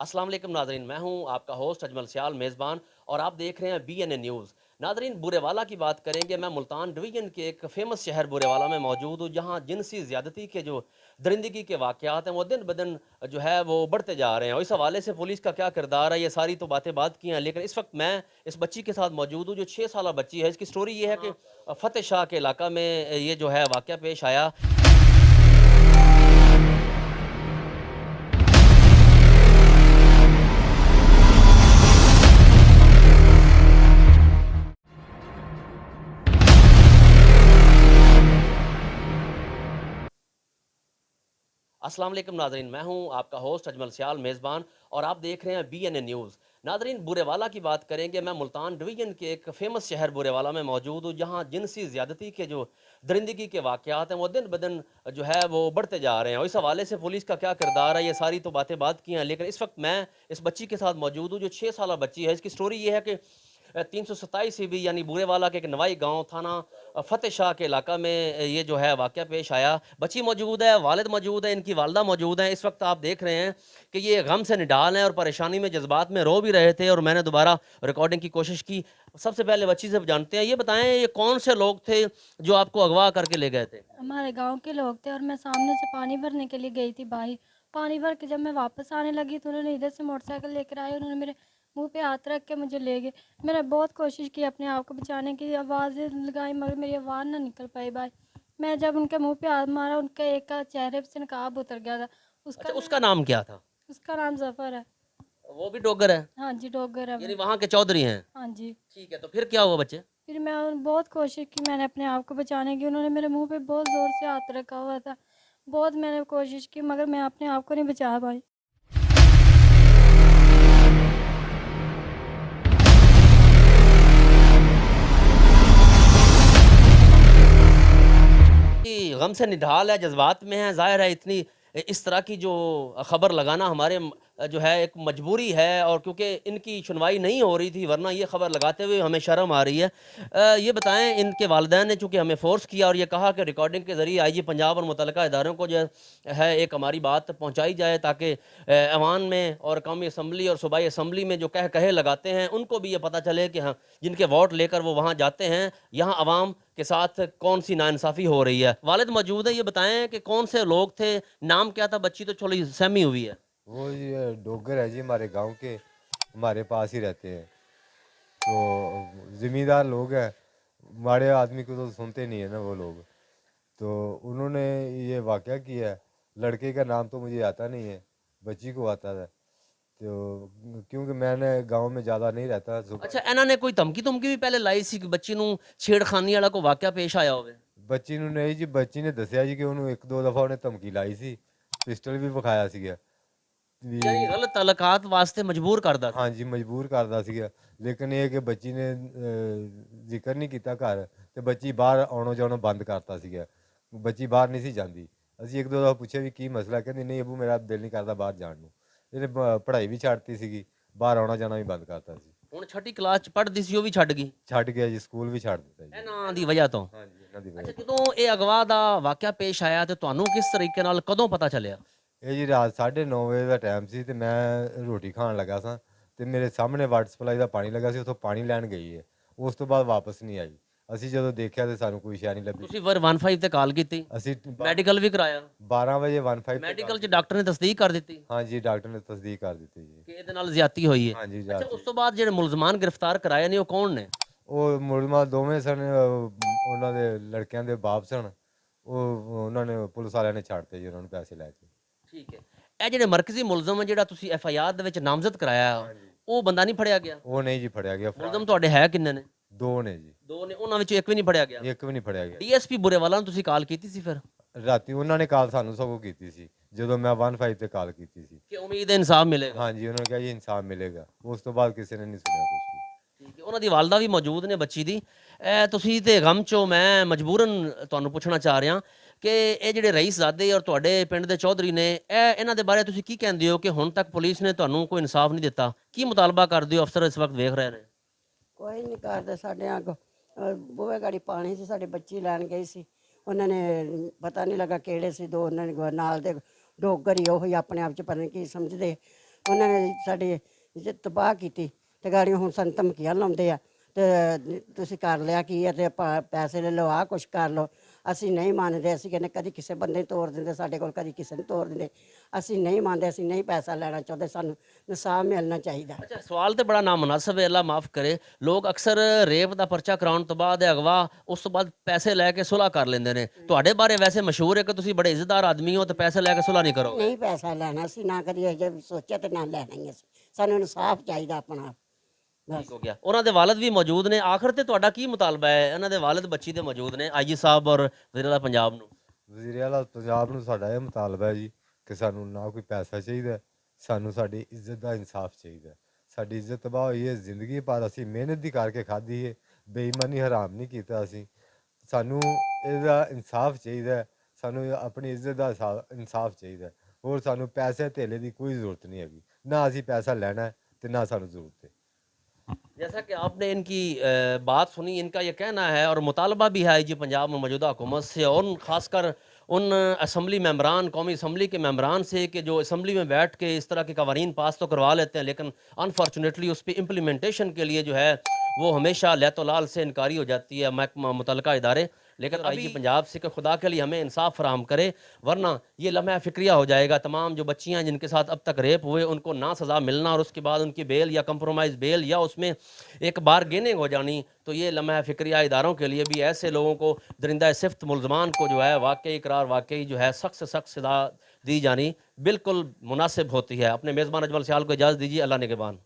अस्सलाम वालेकुम नाजरीन, मैं हूं आपका होस्ट अजमल सियाल मेज़बान और आप देख रहे हैं BNA न्यूज़। नाजरीन, बुरेवाला की बात करेंगे। मैं मुल्तान डिवीज़न के एक फ़ेमस शहर बुरेवाला में मौजूद हूं, जहां जिनसी ज़्यादती के जो दरिंदगी के वाक़यात हैं वो दिन ब दिन जो है वो बढ़ते जा रहे हैं। और इस हवाले से पुलिस का क्या किरदार है, ये सारी तो बातें बात की हैं, लेकिन इस वक्त मैं इस बच्ची के साथ मौजूद हूँ जो 6 साला बच्ची है। इसकी स्टोरी ये है कि फ़तेह शाह के इलाका में ये जो है वाक़या पेश आया। अस्सलाम वालेकुम नाजरीन, मैं हूं आपका होस्ट अजमल सियाल मेज़बान और आप देख रहे हैं BNA न्यूज़। नाजरीन, बुरेवाला की बात करेंगे। मैं मुल्तान डिवीज़न के एक फ़ेमस शहर बुरेवाला में मौजूद हूं, जहां जिनसी ज़्यादती के जो दरिंदगी के वाक़यात हैं वो दिन ब दिन जो है वो बढ़ते जा रहे हैं। और इस हवाले से पुलिस का क्या किरदार है, ये सारी तो बातें बात की हैं, लेकिन इस वक्त मैं इस बच्ची के साथ मौजूद हूँ जो 6 साला बच्ची है। इसकी स्टोरी ये है कि 327 ईबी यानी बुरेवाला के एक नवाई गांव थाना फ़तेह शाह के इलाका में ये जो है वाक़या पेश आया। बच्ची मौजूद है, वालिद मौजूद है, इनकी वालदा मौजूद हैं। इस वक्त आप देख रहे हैं कि ये गम से निढाल हैं और परेशानी में जज्बात में रो भी रहे थे और मैंने दोबारा रिकॉर्डिंग की कोशिश की। सबसे पहले बच्ची से जानते हैं, ये बताएं ये कौन से लोग थे जो आपको अगवा करके ले गए थे? हमारे गांव के लोग थे और मैं सामने से पानी भरने के लिए गई थी बाहर। पानी भर के जब मैं वापस आने लगी तो उन्होंने इधर से मोटरसाइकिल लेकर आए। उन्होंने मेरे मुंह पे हाथ रख के मुझे ले गए। मैंने बहुत कोशिश की अपने आप को बचाने की, आवाज़ें लगाई मगर मेरी आवाज़ ना निकल पाई बाहर। मैं जब उनके मुंह पे हाथ मारा, उनके एक का चेहरे से नकाब उतर गया था। अच्छा, उसका उसका मैं नाम क्या था? उसका नाम जफ़र है। वो भी डोगर है? हाँ जी, डॉगर है यानी वो। वहाँ के चौधरी हैं? हाँ जी। ठीक है, तो फिर क्या हुआ बच्चे? फिर मैं बहुत कोशिश की मैंने अपने आप को बचाने की। उन्होंने मेरे मुंह पे बहुत ज़ोर से हाथ रखा हुआ था। बहुत मैंने कोशिश की मगर मैं अपने आप को नहीं बचा पाई। कि गम से निढाल है, जज़्बात में है, ज़ाहिर है इतनी इस तरह की जो खबर लगाना हमारे जो है एक मजबूरी है और क्योंकि इनकी सुनवाई नहीं हो रही थी वरना ये खबर लगाते हुए हमें शर्म आ रही है। ये बताएँ, इनके वालिदैन ने चूँकि हमें फ़ोर्स किया और ये कहा कि रिकॉर्डिंग के ज़रिए आईजी पंजाब और मुतल्लिका इदारों को जो है एक हमारी बात पहुँचाई जाए ताकि ऐवान में और कौमी असम्बली और सूबाई असम्बली में जो कहे लगाते हैं उनको भी ये पता चले कि हाँ, जिनके वोट लेकर वो वहाँ जाते हैं, यहाँ अवाम के साथ कौन-सी नाइंसाफ़ी हो रही है। वालिद मौजूद है, ये बताएँ कि कौन से लोग थे? नाम क्या था? बच्ची तो थोड़ी सहमी हुई है। वो ये डोगर है जी, हमारे गांव के हमारे पास ही रहते हैं। तो ज़िम्मेदार लोग हैं, बड़े आदमी को तो सुनते नहीं है ना वो लोग। तो उन्होंने ये वाक़या किया है। लड़के का नाम तो मुझे आता नहीं है, बच्ची को आता था। तो क्योंकि मैंने गांव में ज़्यादा नहीं रहता, सुबह अच्छा, इन्होंने कोई धमकी-धुमकी भी पहले लाई सी कि बच्ची नूं छेड़खानी वाला कोई वाक़या पेश आया होवे? बच्ची ਨੂੰ नहीं जी, बच्ची ने दसिया जी कि ਉਹਨੂੰ ਇੱਕ ਦੋ ਦਫਾ ਉਹਨੇ ਧਮਕੀ ਲਾਈ ਸੀ, ਪਿਸਟਲ ਵੀ ਵਿਖਾਇਆ ਸੀਗਾ ਵੀ। यानी गलत तल्लुकात वास्ते मजबूर करदा सी। ਹਾਂਜੀ, ਮਜਬੂਰ ਕਰਦਾ ਸੀਗਾ। ਲੇਕਿਨ ਇਹ ਕਿ ਬੱਚੀ ਨੇ ਜ਼ਿਕਰ ਨਹੀਂ ਕੀਤਾ ਘਰ, ਤੇ ਬੱਚੀ ਬਾਹਰ ਆਉਣੋਂ ਜਾਣੋਂ ਬੰਦ ਕਰਤਾ ਸੀਗਾ। ਬੱਚੀ ਬਾਹਰ ਨਹੀਂ ਸੀ ਜਾਂਦੀ। ਅਸੀਂ ਇੱਕ ਦੋ ਦਫਾ ਪੁੱਛਿਆ ਵੀ ਕੀ ਮਸਲਾ, ਕਹਿੰਦੀ ਨਹੀਂ ਅੱਬੂ ਮੇਰਾ ਦਿਲ ਨਹੀਂ ਕਰਦਾ ਬਾਹਰ ਜਾਣ ਨੂੰ। ਇਹਨੇ ਪੜ੍ਹਾਈ ਵੀ ਛੱਡਤੀ ਸੀਗੀ, ਬਾਹਰ ਆਉਣਾ ਜਾਣਾ ਵੀ ਬੰਦ ਕਰਤਾ ਸੀ। ਹੁਣ ਛठी ਕਲਾਸ ਚ ਪੜ੍ਹਦੀ ਸੀ ਉਹ ਵੀ ਛੱਡ ਗਈ ਛੱਡ ਗਿਆ ਜੀ, ਸਕੂਲ ਵੀ ਛੱਡ ਦਿੱਤਾ ਜੀ। ਇਹਨਾਂ ਦੀ ਵਜ੍ਹਾ ਤੋਂ। ਹਾਂਜੀ, ਇਹਨਾਂ ਦੀ ਵਜ੍ਹਾ ਅੱਛਾ, ਤੋਂ। ਜਦੋਂ ਇਹ ਅਗਵਾ ਦਾ ਵਾक़या पेश ਆਇਆ ਤੇ ਤੁਹਾਨੂੰ ਕਿਸ ਤਰੀਕੇ ਨਾਲ ਕਦੋਂ ਪਤਾ ਚੱਲਿਆ? ਇਹ ਜੀ ਰਾਤ 9:30 ਵਜੇ ਦਾ ਟਾਈਮ ਸੀ ਤੇ ਮੈਂ ਰੋਟੀ ਖਾਣ ਲੱਗਾ ਸਾਂ ਤੇ ਮੇਰੇ ਸਾਹਮਣੇ ਵਾਟਰ ਸਪਲਾਈ ਦਾ ਪਾਣੀ ਲੱਗਾ ਸੀ, ਉੱਥੋਂ ਪਾਣੀ ਲੈਣ ਗਈ ਹੈ। ਉਸ ਤੋਂ ਬਾਅਦ ਵਾਪਸ ਨਹੀਂ ਆਈ। ਅਸੀਂ ਜਦੋਂ ਦੇਖਿਆ ਤੇ ਸਾਨੂੰ ਕੋਈ ਸ਼ੈ ਨਹੀਂ ਲੱਭੀ। ਤੁਸੀਂ ਫਿਰ 15 ਤੇ ਕਾਲ ਕੀਤੀ, ਅਸੀਂ ਮੈਡੀਕਲ ਵੀ ਕਰਾਇਆ? 12 ਵਜੇ 15 ਤੇ ਮੈਡੀਕਲ ਚ ਡਾਕਟਰ ਨੇ ਤਸਦੀਕ ਕਰ ਦਿੱਤੀ ਹਾਂਜੀ, ਡਾਕਟਰ ਨੇ ਤਸਦੀਕ ਕਰ ਦਿੱਤੀ ਜੀ। ਕਿ ਇਹਦੇ ਨਾਲ ਜ਼ਿਆਦਤੀ ਹੋਈ ਹੈ? ਹਾਂਜੀ, ਅੱਛਾ, ਜਾਤੀ ਉਸ ਤੋਂ ਬਾਅਦ ਜਿਹੜੇ ਮੁਲਜ਼ਮਾਨ ਗ੍ਰਿਫਤਾਰ ਕਰਾਏ ਨੇ ਉਹ ਕੌਣ ਨੇ? ਉਹ ਮੁਲਜ਼ਮਾਂ ਦੋਵੇਂ ਸਨ, ਉਹਨਾਂ ਦੇ ਲੜਕਿਆਂ ਦੇ ਬਾਪ ਸਨ। ਉਹਨਾਂ ਨੇ ਪੁਲਿਸ ਵਾਲਿਆਂ ਨੇ ਛੱਡਤੇ ਜੀ, ਉਹਨਾਂ ਨੂੰ ਪੈਸੇ ਲੈ ਕੇ। ਠੀਕ ਹੈ। ਇਹ ਜਿਹੜੇ ਮਰਕਜ਼ੀ ਮੁਲਜ਼ਮ ਹੈ ਜਿਹੜਾ ਤੁਸੀਂ FIR ਦੇ ਵਿੱਚ ਨਾਮਜ਼ਦ ਕਰਾਇਆ, ਹਾਂਜੀ, ਉਹ ਬੰਦਾ ਨਹੀਂ ਫੜਿਆ ਗਿਆ? ਉਹ ਨਹੀਂ ਜੀ ਫੜਿਆ ਗਿਆ। ਮੁਲਜ਼ਮ ਤੁਹਾਡੇ ਹੈ ਕਿੰਨੇ ਨੇ? ਦੋ ਨੇ ਜੀ, ਦੋ ਨੇ, ਉਹਨਾਂ ਵਿੱਚੋਂ ਇੱਕ ਵੀ ਨਹੀਂ ਫੜਿਆ ਗਿਆ? ਇੱਕ ਵੀ ਨਹੀਂ ਫੜਿਆ ਗਿਆ। DSP ਬੁਰੇਵਾਲਾ ਨੂੰ ਤੁਸੀਂ ਕਾਲ ਕੀਤੀ ਸੀ ਫਿਰ ਰਾਤੀ ਉਹਨਾਂ ਨੇ ਕਾਲ ਸਾਨੂੰ ਸਗੋਂ ਕੀਤੀ ਸੀ, ਜਦੋਂ ਮੈਂ 15 ਤੇ ਕਾਲ ਕੀਤੀ ਸੀ। ਕਿ ਉਮੀਦ ਹੈ ਇਨਸਾਫ ਮਿਲੇਗਾ? ਹਾਂਜੀ, ਉਹਨਾਂ ਨੇ ਕਿਹਾ ਜੀ ਇਨਸਾਫ ਮਿਲੇਗਾ। ਉਸ ਤੋਂ ਬਾਅਦ ਕਿਸੇ ਨੇ ਨਹੀਂ ਸੁਣਿਆ ਕੁਛ ਵੀ। ਠੀਕ ਹੈ। ਉਹਨਾਂ ਦੀ ਵਾਲਦਾ ਵੀ ਮੌਜੂਦ ਨੇ ਬੱਚੀ ਦੀ। ਤੁਸੀਂ ਤੇ ਗਮ ਚੋਂ ਮੈਂ ਮਜਬੂਰਨ ਤੁਹਾਨੂੰ ਪੁੱਛਣਾ ਚਾਹ ਰਿਹਾ ਕਿ ਇਹ ਜਿਹੜੇ ਰਈਸਜ਼ਾਦੇ ਔਰ ਤੁਹਾਡੇ ਪਿੰਡ ਦੇ ਚੌਧਰੀ ਨੇ, ਇਹਨਾਂ ਦੇ ਬਾਰੇ ਤੁਸੀਂ ਕੀ ਕਹਿੰਦੇ ਹੋ ਕਿ ਹੁਣ ਤੱਕ ਪੁਲਿਸ ਨੇ ਤੁਹਾਨੂੰ ਕੋਈ ਇਨਸਾਫ ਨਹੀਂ ਦਿੱਤਾ? ਕੀ ਮੁਤਾਲਬਾ ਕਰਦੇ ਹੋ? ਅਫਸਰ ਇਸ ਵਕਤ ਵੇਖ ਰਹੇ ਨੇ। ਕੋਈ ਨਹੀਂ ਕਰਦੇ ਸਾਡੇ ਅੱਗ। ਬੂਹੇ ਗਾੜੀ ਪਾਣੀ ਸੀ, ਸਾਡੇ ਬੱਚੀ ਲੈਣ ਗਈ ਸੀ। ਉਹਨਾਂ ਨੇ ਪਤਾ ਨਹੀਂ ਲੱਗਾ ਕਿਹੜੇ ਸੀ ਦੋ, ਉਹਨਾਂ ਨੇ ਨਾਲ ਦੇ ਡੋਗਰ ਹੀ ਉਹ ਹੀ ਆਪਣੇ ਆਪ 'ਚ ਪਤਾ ਨਹੀਂ ਕੀ ਸਮਝਦੇ। ਉਹਨਾਂ ਨੇ ਸਾਡੀ ਇੱਜ਼ਤ ਤਬਾਹ ਕੀਤੀ ਤੇ ਗਾੜੀਆਂ ਹੁਣ ਸਾਨੂੰ ਧਮਕੀਆਂ ਲਾਉਂਦੇ ਆ ਤੇ ਤੁਸੀਂ ਕਰ ਲਿਆ ਕੀ ਹੈ ਤੇ ਪੈਸੇ ਲੈ ਲਓ, ਆਹ ਕੁਛ ਕਰ ਲਓ। ਅਸੀਂ ਨਹੀਂ ਮੰਨਦੇ, ਅਸੀਂ ਕਹਿੰਦੇ ਕਦੀ ਕਿਸੇ ਬੰਦੇ ਨੂੰ ਤੋੜ ਦਿੰਦੇ ਸਾਡੇ ਕੋਲ, ਕਦੀ ਕਿਸੇ ਨੂੰ ਤੋੜ ਦਿੰਦੇ। ਅਸੀਂ ਨਹੀਂ ਮੰਨਦੇ, ਅਸੀਂ ਨਹੀਂ ਪੈਸਾ ਲੈਣਾ ਚਾਹੁੰਦੇ, ਸਾਨੂੰ ਇਨਸਾਫ ਮਿਲਣਾ ਚਾਹੀਦਾ। ਅੱਛਾ, ਸਵਾਲ ਤੇ ਬੜਾ ਨਾਮੁਨਾਸਿਬ ਹੈ, ਅੱਲਾ ਮਾਫ ਕਰੇ। ਲੋਕ ਅਕਸਰ ਰੇਪ ਦਾ ਪਰਚਾ ਕਰਾਉਣ ਤੋਂ ਬਾਅਦ ਅਗਵਾ ਉਸ ਤੋਂ ਬਾਅਦ ਪੈਸੇ ਲੈ ਕੇ ਸੁਲ੍ਹਾ ਕਰ ਲੈਂਦੇ ਨੇ। ਤੁਹਾਡੇ ਬਾਰੇ ਵੈਸੇ ਮਸ਼ਹੂਰ ਹੈ ਕਿ ਤੁਸੀਂ ਬੜੇ ਇੱਜ਼ਤਦਾਰ ਆਦਮੀ ਹੋ ਤੇ ਪੈਸੇ ਲੈ ਕੇ ਸੁਲ੍ਹਾ ਨਹੀਂ ਕਰੋਗੇ। ਨਹੀਂ ਪੈਸਾ ਲੈਣਾ, ਅਸੀਂ ਨਾ ਕਦੀ ਇਹ ਜਿਹਾ ਸੋਚਿਆ ਤੇ ਨਾ ਲੈਣਾ ਹੀ ਅਸੀਂ। ਸਾਨੂੰ ਇਨਸਾਫ ਚਾਹੀਦਾ ਆਪਣਾ। ਠੀਕ ਹੋ ਗਿਆ। ਉਹਨਾਂ ਦੇ ਵਾਲਿਦ ਵੀ ਮੌਜੂਦ ਨੇ। ਆਖਰ ਤੇ ਤੁਹਾਡਾ ਕੀ ਮੁਤਾਲਬਾ ਹੈ? ਇਹਨਾਂ ਦੇ ਵਾਲਿਦ ਬੱਚੀ ਦੇ ਮੌਜੂਦ ਨੇ, ਆਈਜੀ ਸਾਹਿਬ ਔਰ ਵਜ਼ੀਰ ਆਲਾ ਪੰਜਾਬ ਨੂੰ। ਵਜ਼ੀਰ ਆਲਾ ਪੰਜਾਬ ਨੂੰ ਸਾਡਾ ਇਹ ਮੁਤਾਲਬਾ ਹੈ ਜੀ ਕਿ ਸਾਨੂੰ ਨਾ ਕੋਈ ਪੈਸਾ ਚਾਹੀਦਾ, ਸਾਨੂੰ ਸਾਡੀ ਇੱਜ਼ਤ ਦਾ ਇਨਸਾਫ ਚਾਹੀਦਾ। ਸਾਡੀ ਇੱਜ਼ਤ ਤਬਾਹ ਹੋਈ ਹੈ ਜ਼ਿੰਦਗੀ ਪਰ, ਅਸੀਂ ਮਿਹਨਤ ਦੀ ਕਰਕੇ ਖਾਧੀ ਹੈ, ਬੇਈਮਾਨੀ ਹਰਾਮ ਨਹੀਂ ਕੀਤਾ ਅਸੀਂ। ਸਾਨੂੰ ਇਹਦਾ ਇਨਸਾਫ ਚਾਹੀਦਾ, ਸਾਨੂੰ ਆਪਣੀ ਇੱਜ਼ਤ ਦਾ ਇਨਸਾਫ ਚਾਹੀਦਾ। ਹੋਰ ਸਾਨੂੰ ਪੈਸੇ ਧੇਲੇ ਦੀ ਕੋਈ ਜ਼ਰੂਰਤ ਨਹੀਂ ਹੈਗੀ, ਨਾ ਅਸੀਂ ਪੈਸਾ ਲੈਣਾ ਹੈ ਤੇ ਨਾ ਸਾਨੂੰ ਜ਼ਰੂरत है। जैसा कि आपने इनकी बात सुनी, इनका ये कहना है और मुतालबा भी है जी पंजाब में मौजूदा हुकूमत से और ख़ासकर उन असम्बली मेम्बरान, कौमी असम्बली के मेम्बरान से कि जो असम्बली में बैठ के इस तरह के कवानीन पास तो करवा लेते हैं लेकिन अनफॉर्चुनेटली उस पर इम्प्लीमेंटेशन के लिए जो है वो हमेशा लैतोलाल से इनकारी हो जाती है महकमा मुतलका इदारे। लेकिन आईजी पंजाब से कि खुदा के लिए हमें इंसाफ फराहम करे, वरना ये लम्हा फ़िक्रिया हो जाएगा। तमाम जो बच्चियाँ जिनके साथ अब तक रेप हुए उनको ना सज़ा मिलना और उसके बाद उनकी बेल या कंप्रोमाइज़ बेल या उसमें एक बारगेनिंग हो जानी, तो ये लम्हा फ़िक्रिया इदारों के लिए भी ऐसे लोगों को दरिंदा सिफ्त मुलजमान को जो है वाकई इकरार, वाकई जो है सख्त से सख्त सज़ा दी जानी बिल्कुल मुनासिब होती है। अपने मेज़बान अजमल सियाल को इजाज़त दीजिए। अल्लाह निगहबान।